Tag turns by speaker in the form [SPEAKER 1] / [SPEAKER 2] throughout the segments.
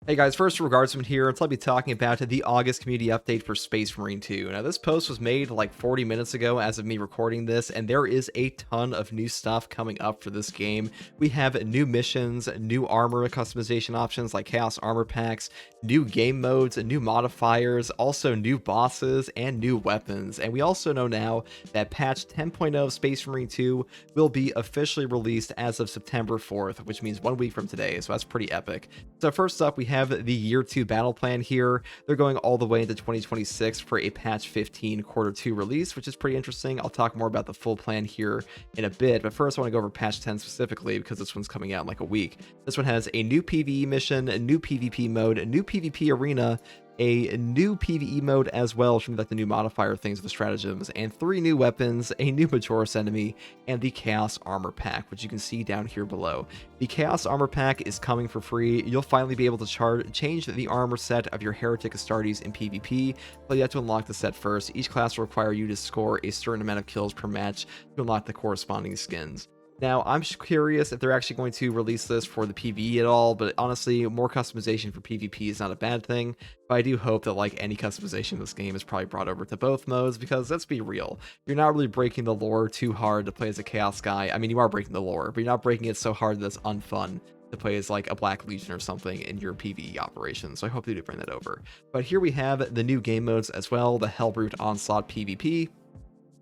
[SPEAKER 1] Hey guys, first regardsman here, and I'll be talking about the August community update for Space Marine 2. Now this post was made like 40 minutes ago as of me recording this, and there is a ton of new stuff coming up for this game. We have new missions, new armor customization options like Chaos Armor Packs, new game modes, new modifiers, also new bosses, and new weapons. And we also know now that patch 10.0 of Space Marine 2 will be officially released as of September 4th, which means 1 week from today, so that's pretty epic. So first up, we have the year 2 battle plan here. They're going all the way into 2026 for a patch 15 quarter 2 release, which is pretty interesting. I'll talk more about the full plan here in a bit, but first I want to go over patch 10 specifically because this one's coming out in like a week. This one has a new PvE mission, a new PvP mode, a new PvP arena, a new PvE mode as well, which means like the new modifier things with the stratagems, and 3 new weapons, a new Majoris enemy, and the Chaos Armor Pack, which you can see down here below. The Chaos Armor Pack is coming for free. You'll finally be able to change the armor set of your Heretic Astartes in PvP, but you have to unlock the set first. Each class will require you to score a certain amount of kills per match to unlock the corresponding skins. Now, I'm curious if they're actually going to release this for the PvE at all, but honestly, more customization for PvP is not a bad thing, but I do hope that like any customization in this game is probably brought over to both modes, because let's be real, you're not really breaking the lore too hard to play as a Chaos guy. I mean, you are breaking the lore, but you're not breaking it so hard that it's unfun to play as like a Black Legion or something in your PvE operation, so I hope they do bring that over. But here we have the new game modes as well, the Hellbrute Onslaught PvP.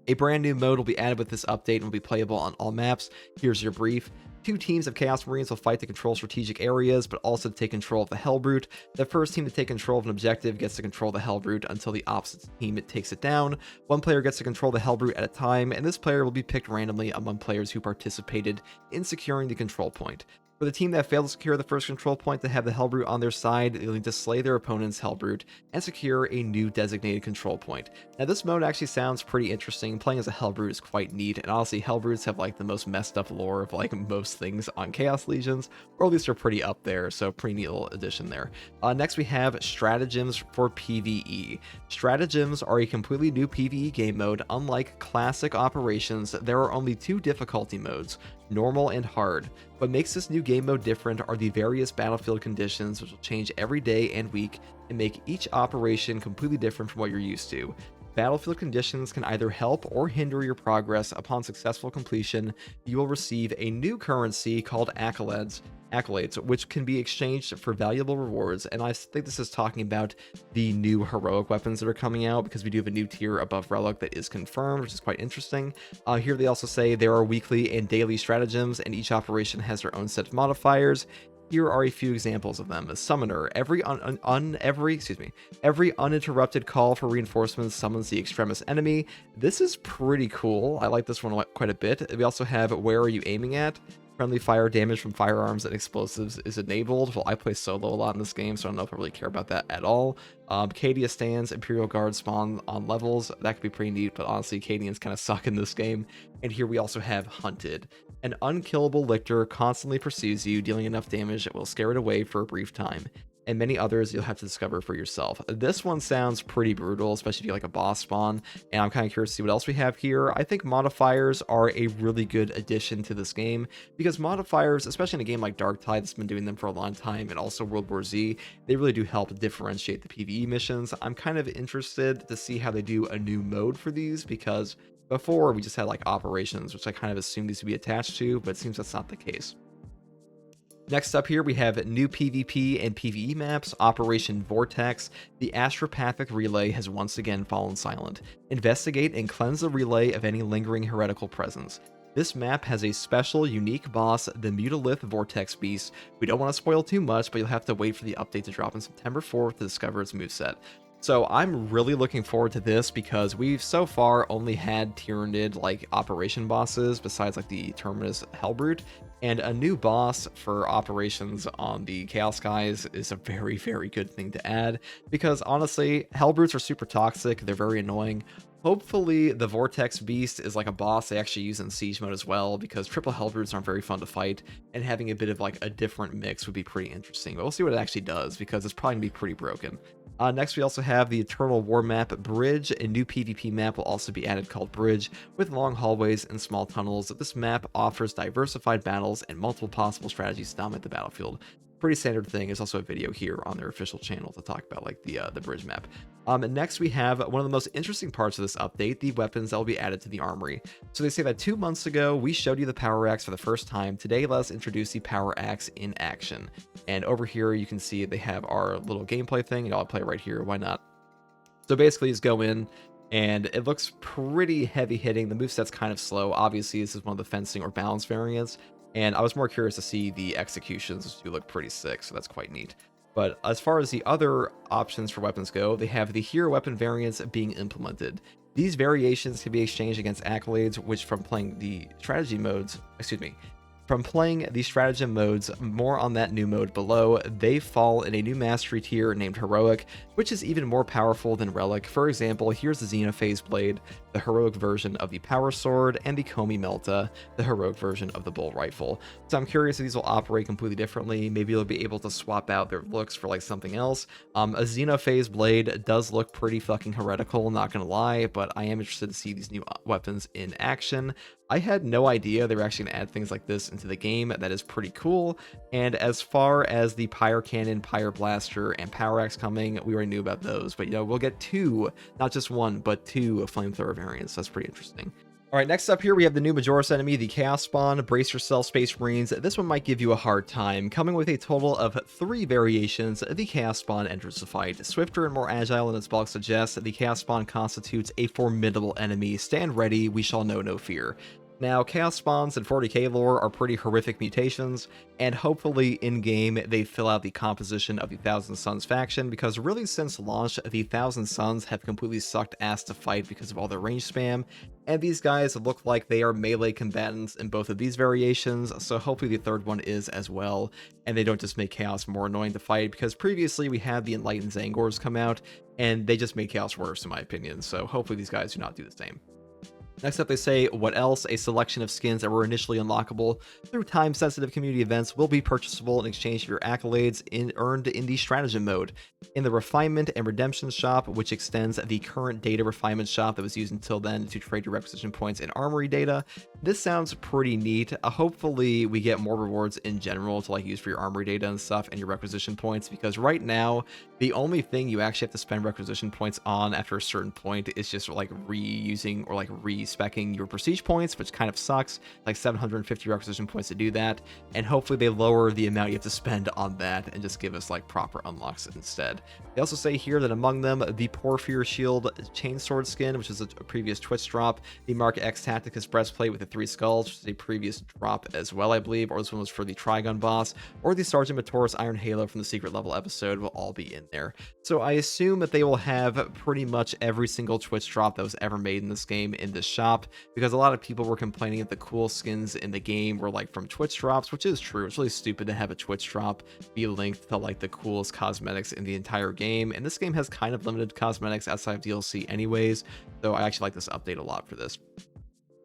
[SPEAKER 1] A brand new mode will be added with this update and will be playable on all maps. Here's your brief. 2 teams of Chaos Marines will fight to control strategic areas, but also to take control of the Hellbrute. The first team to take control of an objective gets to control the Hellbrute until the opposite team takes it down. One player gets to control the Hellbrute at a time, and this player will be picked randomly among players who participated in securing the control point. For the team that failed to secure the first control point to have the Hellbrute on their side, they'll need to slay their opponent's Hellbrute and secure a new designated control point. Now this mode actually sounds pretty interesting. Playing as a Hellbrute is quite neat, and honestly Hellbrutes have like the most messed up lore of like most things on Chaos Legions, or at least they're pretty up there, so pretty neat little addition there. Next we have Stratagems for PvE. Stratagems are a completely new PvE game mode. Unlike classic operations, there are only 2 difficulty modes, normal and hard. What makes this new game mode different are the various battlefield conditions, which will change every day and week and make each operation completely different from what you're used to. Battlefield conditions can either help or hinder your progress. Upon successful completion, you will receive a new currency called accolades, which can be exchanged for valuable rewards. And I think this is talking about the new heroic weapons that are coming out, because we do have a new tier above relic that is confirmed, which is quite interesting. Here they also say there are weekly and daily stratagems, and each operation has their own set of modifiers. Here are a few examples of them. A summoner. Every uninterrupted call for reinforcements summons the extremis enemy. This is pretty cool. I like this one quite a bit. We also have where are you aiming at? Friendly fire damage from firearms and explosives is enabled. Well, I play solo a lot in this game, so I don't know if I really care about that at all. Cadia stands, Imperial Guard spawn on levels. That could be pretty neat, but honestly, Cadians kind of suck in this game. And here we also have Hunted. An unkillable lictor constantly pursues you, dealing enough damage that will scare it away for a brief time. And many others you'll have to discover for yourself. This one sounds pretty brutal, especially if you like a boss spawn, and I'm kind of curious to see what else we have here. I think modifiers are a really good addition to this game, because modifiers, especially in a game like Darktide that's been doing them for a long time, and also World War Z, they really do help differentiate the PvE missions. I'm kind of interested to see how they do a new mode for these, because before we just had like operations, which I kind of assumed these to be attached to, but it seems that's not the case. Next up here, we have new PvP and PvE maps. Operation Vortex. The Astropathic Relay has once again fallen silent. Investigate and cleanse the relay of any lingering heretical presence. This map has a special, unique boss, the Mutalith Vortex Beast. We don't want to spoil too much, but you'll have to wait for the update to drop on September 4th to discover its moveset. So I'm really looking forward to this, because we've so far only had Tyranid like operation bosses besides like the Terminus Hellbrute, and a new boss for operations on the Chaos guys is a very, very good thing to add, because honestly, Hellbrutes are super toxic, they're very annoying. Hopefully the Vortex Beast is like a boss they actually use in Siege mode as well, because triple Hellbrutes aren't very fun to fight, and having a bit of like a different mix would be pretty interesting. But we'll see what it actually does, because it's probably gonna be pretty broken. Next, we also have the Eternal War map Bridge. A new PvP map will also be added called Bridge, with long hallways and small tunnels. This map offers diversified battles and multiple possible strategies to dominate the battlefield. pretty standard thing. There's also a video here on their official channel to talk about like the bridge map. Next, we have one of the most interesting parts of this update, the weapons that will be added to the armory. So they say that 2 months ago, we showed you the power axe for the first time. Today, let us introduce the power axe in action. And over here, you can see they have our little gameplay thing. I'll play right here. Why not? So basically, just go in, and it looks pretty heavy hitting. The moveset's kind of slow. Obviously, this is one of the fencing or balance variants. And I was more curious to see the executions, which do look pretty sick, so that's quite neat. But as far as the other options for weapons go, they have the hero weapon variants being implemented. These variations can be exchanged against accolades, which from playing the strategy modes, from playing the stratagem modes, more on that new mode below, they fall in a new mastery tier named Heroic, which is even more powerful than Relic. For example, here's the Xenophase Blade, the heroic version of the Power Sword, and the Komi Melta, the heroic version of the Bull Rifle. So I'm curious if these will operate completely differently. Maybe you'll be able to swap out their looks for like something else. A Xenophase Blade does look pretty fucking heretical, not gonna lie, but I am interested to see these new weapons in action. I had no idea they were actually going to add things like this into the game. That is pretty cool. And as far as the Pyre Cannon, Pyre Blaster, and Power Axe coming, we already knew about those. But, you know, we'll get 2, not just 1, but 2 flamethrower variants. That's pretty interesting. All right, next up here, we have the new Majoris enemy, the Chaos Spawn. Brace yourself, Space Marines. This one might give you a hard time. Coming with a total of 3 variations, the Chaos Spawn enters the fight. Swifter and more agile than its bulk suggests, the Chaos Spawn constitutes a formidable enemy. Stand ready, we shall know no fear. Now, Chaos Spawns in 40k lore are pretty horrific mutations, and hopefully in-game they fill out the composition of the Thousand Suns faction, because really since launch, the Thousand Suns have completely sucked ass to fight because of all their range spam, and these guys look like they are melee combatants in both of these variations, so hopefully the third one is as well, and they don't just make Chaos more annoying to fight, because previously we had the Enlightened Zangors come out, and they just made Chaos worse in my opinion, so hopefully these guys do not do the same. Next up, they say, what else? A selection of skins that were initially unlockable through time-sensitive community events will be purchasable in exchange for your accolades earned in the stratagem mode. In the refinement and redemption shop, which extends the current data refinement shop that was used until then to trade your requisition points and armory data. This sounds pretty neat. Hopefully, we get more rewards in general to like use for your armory data and stuff and your requisition points, because right now, the only thing you actually have to spend requisition points on after a certain point is just like reusing or like re-speccing your prestige points, which kind of sucks, like 750 requisition points to do that, and hopefully they lower the amount you have to spend on that and just give us like proper unlocks instead. They also say here that among them, the Porphyr Shield Chainsword skin, which is a previous Twitch drop, the Mark X Tacticus breastplate with the 3 skulls, which is a previous drop as well, I believe, or this one was for the Trigun boss, or the Sergeant Matoris Iron Halo from the secret level episode will all be in there. So I assume that they will have pretty much every single Twitch drop that was ever made in this game in this shop, because a lot of people were complaining that the cool skins in the game were like from Twitch drops, which is true. It's really stupid to have a Twitch drop be linked to like the coolest cosmetics in the entire game, and this game has kind of limited cosmetics outside of DLC anyways, so I actually like this update a lot for this.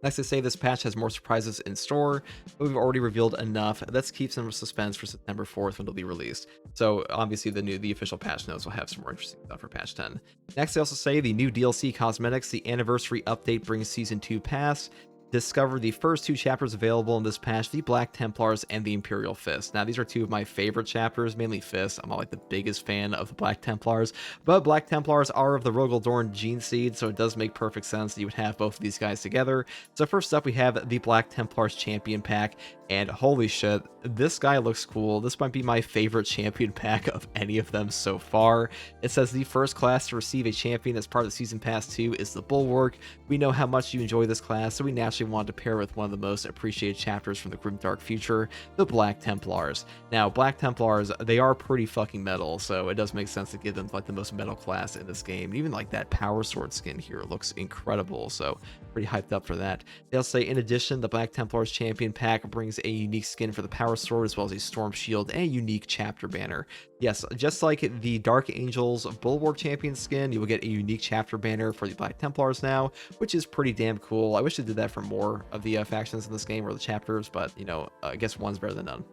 [SPEAKER 1] Next, they say this patch has more surprises in store, but we've already revealed enough. Let's keep some suspense for September 4th when it'll be released. So obviously the official patch notes will have some more interesting stuff for patch 10. Next, they also say the new DLC cosmetics, the anniversary update brings Season 2 Pass. Discover the first 2 chapters available in this patch, the Black Templars and the Imperial Fist. Now, these are 2 of my favorite chapters, mainly Fist. I'm not like the biggest fan of the Black Templars, but Black Templars are of the Rogel Dorn gene seed, so it does make perfect sense that you would have both of these guys together. So first up, we have the Black Templars Champion Pack, and holy shit, this guy looks cool. This might be my favorite champion pack of any of them so far. It says the first class to receive a champion as part of the Season Pass 2 is the Bulwark. We know how much you enjoy this class, so we naturally wanted to pair with one of the most appreciated chapters from the Grimdark future, the Black Templars. Now, Black Templars, they are pretty fucking metal, so it does make sense to give them like the most metal class in this game. Even like that Power Sword skin here looks incredible, so pretty hyped up for that. They'll say, in addition, the Black Templars Champion Pack brings a unique skin for the Power Sword, as well as a Storm Shield and a unique chapter banner. Yes, just like the Dark Angels Bulwark Champion skin, you will get a unique chapter banner for the Black Templars now, which is pretty damn cool. I wish they did that for more of the factions in this game, or the chapters, but, you know, I guess one's better than none.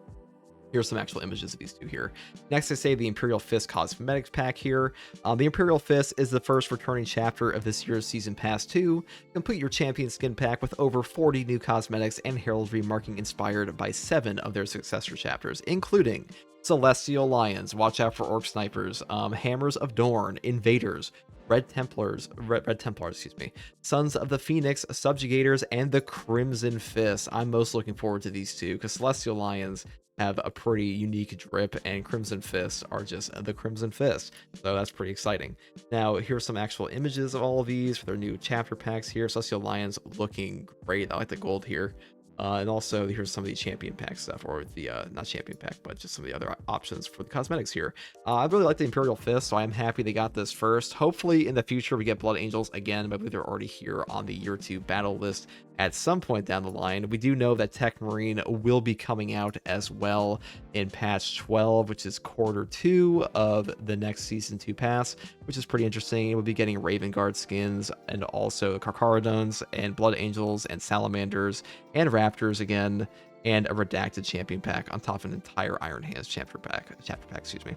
[SPEAKER 1] Here's some actual images of these 2 here. Next, I say the Imperial Fist Cosmetics Pack here. The Imperial Fist is the first returning chapter of this year's Season Pass 2. Complete your champion skin pack with over 40 new cosmetics and heraldry marking inspired by 7 of their successor chapters, including Celestial Lions, watch out for Orc Snipers, Hammers of Dorn, Invaders, Red Templars, excuse me, Sons of the Phoenix, Subjugators, and the Crimson Fist. I'm most looking forward to these two because Celestial Lions have a pretty unique drip, and Crimson Fists are just the Crimson Fist. So that's pretty exciting. Now, here's some actual images of all of these for their new chapter packs here. Celestial Lions looking great. I like the gold here. And also, here's some of the champion pack stuff, or the, not champion pack, but just some of the other options for the cosmetics here. I really like the Imperial Fist, so I'm happy they got this first. Hopefully, in the future, we get Blood Angels again, but I believe they're already here on the Year 2 battle list at some point down the line. We do know that Tech Marine will be coming out as well in patch 12, which is quarter 2 of the next Season 2 pass, which is pretty interesting. We'll be getting Raven Guard skins, and also Carcharodons, and Blood Angels, and Salamanders, and Raptors again, and a redacted champion pack on top of an entire Iron Hands chapter pack, excuse me.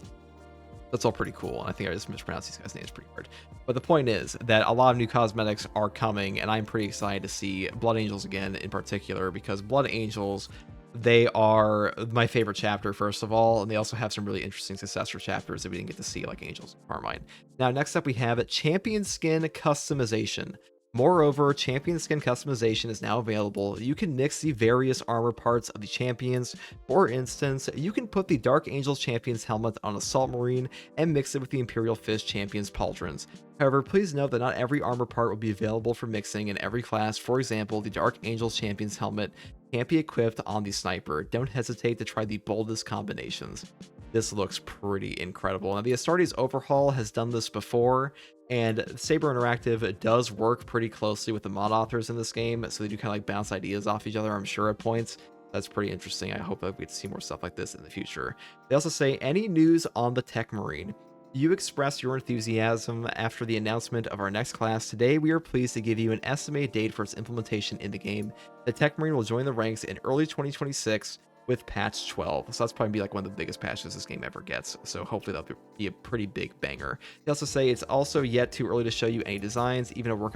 [SPEAKER 1] That's all pretty cool, and I think I just mispronounced these guys' names pretty hard. But the point is that a lot of new cosmetics are coming, and I'm pretty excited to see Blood Angels again in particular, because Blood Angels, they are my favorite chapter, first of all, and they also have some really interesting successor chapters that we didn't get to see, like Angels and Carmine. Now, next up we have Champion Skin Customization. Moreover, champion skin customization is now available. You can mix the various armor parts of the champions. For instance, you can put the Dark Angels champion's helmet on Assault Marine and mix it with the Imperial Fist champion's pauldrons. However, please note that not every armor part will be available for mixing in every class. For example, the Dark Angels champion's helmet can't be equipped on the Sniper. Don't hesitate to try the boldest combinations. This looks pretty incredible. Now, the Astartes Overhaul has done this before, and Saber Interactive does work pretty closely with the mod authors in this game, so they do kind of like bounce ideas off each other, I'm sure, at points. That's pretty interesting. I hope that we get to see more stuff like this in the future. They also say, any news on the Tech Marine? You expressed your enthusiasm after the announcement of our next class. Today, we are pleased to give you an estimated date for its implementation in the game. The Tech Marine will join the ranks in early 2026 with patch 12. So that's probably be like one of the biggest patches this game ever gets. So hopefully that'll be a pretty big banger. They also say it's also yet too early to show you any designs, even a work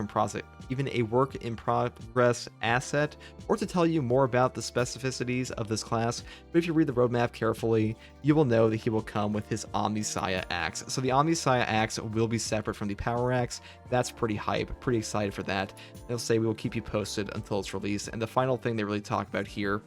[SPEAKER 1] in progress asset, or to tell you more about the specificities of this class. But if you read the roadmap carefully, you will know that he will come with his Omnisaya axe. So the Omnisaya axe will be separate from the Power Axe. That's pretty hype, pretty excited for that. They'll say we will keep you posted until it's released. And the final thing they really talk about here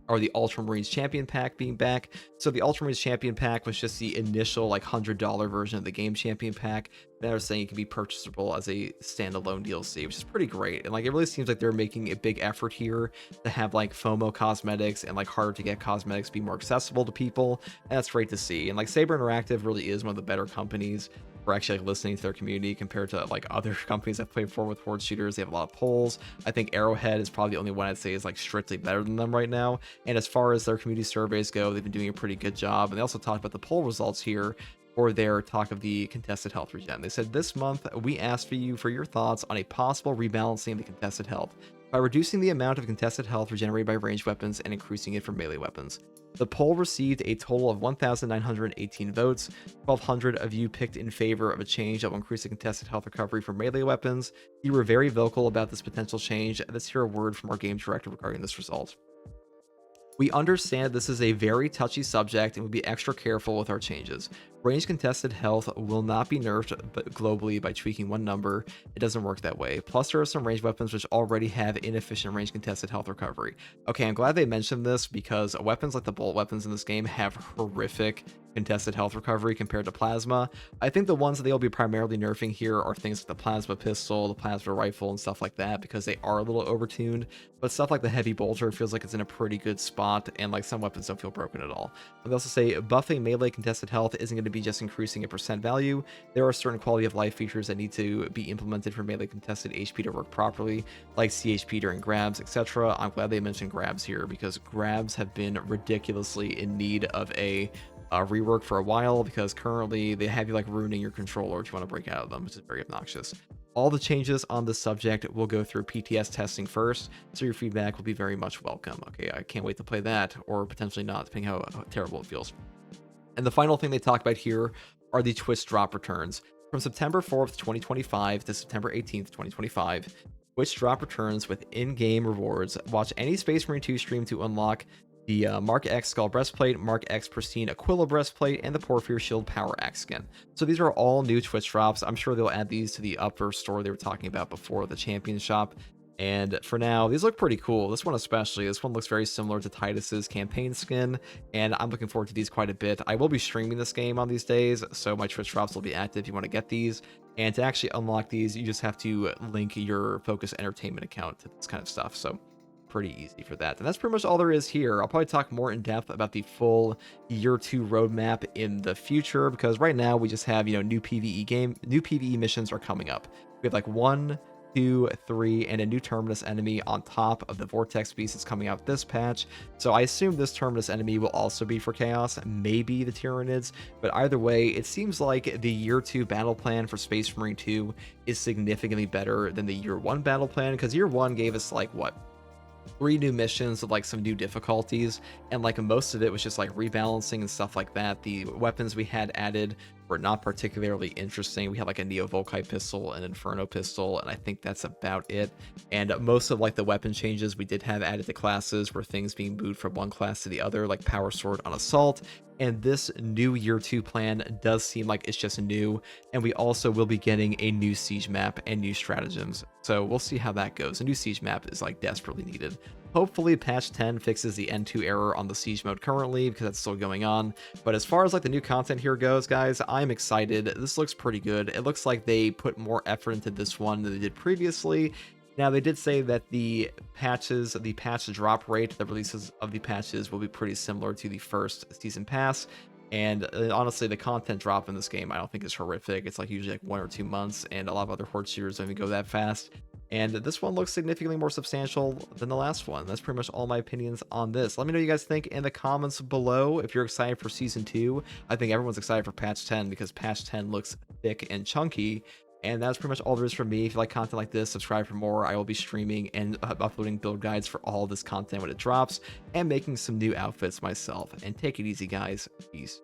[SPEAKER 1] are the Ultramarines Champion Pack being back. So the Ultramarines Champion Pack was just the initial like $100 version of the game Champion Pack. They're saying it can be purchasable as a standalone DLC, which is pretty great. And like, it really seems like they're making a big effort here to have like FOMO cosmetics and like harder to get cosmetics be more accessible to people. And that's great to see. And like, Saber Interactive really is one of the better companies for actually like listening to their community compared to like other companies I've played for with horde shooters. They have a lot of polls. I think Arrowhead is probably the only one I'd say is like strictly better than them right now. And as far as their community surveys go, they've been doing a pretty good job. And they also talked about the poll results here for their talk of the contested health regen. They said, this month we asked for your thoughts on a possible rebalancing of the contested health by reducing the amount of contested health regenerated by ranged weapons and increasing it for melee weapons. The poll received a total of 1,918 votes. 1,200 of you picked in favor of a change that will increase the contested health recovery for melee weapons. You were very vocal about this potential change. Let's hear a word from our game director regarding this result. We understand this is a very touchy subject and will be extra careful with our changes. Range contested health will not be nerfed globally by tweaking one number. It doesn't work that way. Plus, there are some ranged weapons which already have inefficient range contested health recovery. Okay, I'm glad they mentioned this because weapons like the bolt weapons in this game have horrific contested health recovery compared to plasma. I think the ones that they'll be primarily nerfing here are things like the plasma pistol, the plasma rifle, and stuff like that, because they are a little overtuned. But stuff like the heavy bolter feels like it's in a pretty good spot, and like some weapons don't feel broken at all. They also say buffing melee contested health isn't going to be just increasing a percent value. There are certain quality of life features that need to be implemented for melee contested HP to work properly, like CHP during grabs, etc. I'm glad they mentioned grabs here, because grabs have been ridiculously in need of a rework for a while, because currently they have you like ruining your controller if you want to break out of them, which is very obnoxious. All the changes on this subject will go through PTS testing first, so your feedback will be very much welcome. Okay, I can't wait to play that, or potentially not, depending how terrible it feels. And the final thing they talk about here are the Twitch drop returns. From September 4th, 2025 to September 18th, 2025, Twitch drop returns with in-game rewards. Watch any Space Marine 2 stream to unlock the Mark X Skull Breastplate, Mark X Pristine Aquila Breastplate, and the Porphyr Shield Power Axe skin. So these are all new Twitch drops. I'm sure they'll add these to the upper store they were talking about before, the Champion Shop. And for now, these look pretty cool. This one especially. This one looks very similar to Titus's campaign skin, and I'm looking forward to these quite a bit. I will be streaming this game on these days, so my Twitch drops will be active if you want to get these. And to actually unlock these, you just have to link your Focus Entertainment account to this kind of stuff. So pretty easy for that. And that's pretty much all there is here. I'll probably talk more in depth about the full year 2 roadmap in the future, because right now we just have, new PvE missions are coming up. We have like 1, 2, 3, and a new Terminus enemy on top of the Vortex Beast that's coming out this patch. So I assume this Terminus enemy will also be for Chaos, maybe the Tyranids, but either way, it seems like the year 2 battle plan for Space Marine 2 is significantly better than the year 1 battle plan, because year 1 gave us like, what, 3 new missions with like some new difficulties, and like most of it was just like rebalancing and stuff like that. The weapons we had added were not particularly interesting. We had like a Neo Volkite pistol, an Inferno pistol, and I think that's about it. And most of like the weapon changes we did have added to classes were things being moved from one class to the other, like Power Sword on Assault. And this new year 2 plan does seem like it's just new, and we also will be getting a new siege map and new stratagems, so we'll see how that goes. A new siege map is like desperately needed. Hopefully patch 10 fixes the N2 error on the siege mode currently, because that's still going on. But as far as like the new content here goes, guys, I'm excited. This looks pretty good. It looks like they put more effort into this one than they did previously. Now, they did say that the patch drop rate, the releases of the patches will be pretty similar to the first season pass. And honestly, the content drop in this game I don't think is horrific. It's like usually like 1 or 2 months, and a lot of other Horde shooters don't even go that fast. And this one looks significantly more substantial than the last one. That's pretty much all my opinions on this. Let me know what you guys think in the comments below. If you're excited for Season 2, I think everyone's excited for Patch 10, because Patch 10 looks thick and chunky. And that's pretty much all there is for me. If you like content like this, subscribe for more. I will be streaming and uploading build guides for all this content when it drops, and making some new outfits myself. And take it easy, guys. Peace.